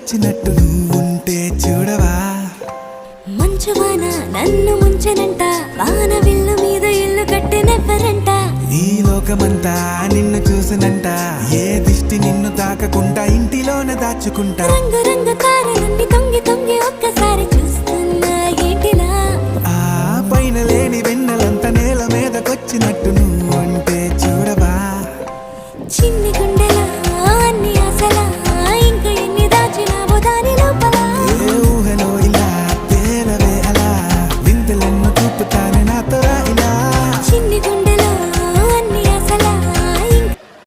వచ్చినట్టు నువ్వుంటే చూడవా. మంచువాన నన్ను ముంచెనంట, వాన విల్లు మీద ఇల్లు కట్టినెవ్వరంట. ఈ లోకమంతా నిన్ను చూసినంట, ఏ దిష్టి నిన్ను తాకకుండా ఇంటిలోనే దాచుకుంటా. రంగు రంగు తారలన్నీ తొంగి తొంగి ఒక్కసారి చూస్తున్నా ఏంటిలా. ఆ పైన లేని వెన్నెలంత నేల మీదకొచ్చినట్టు నువ్వు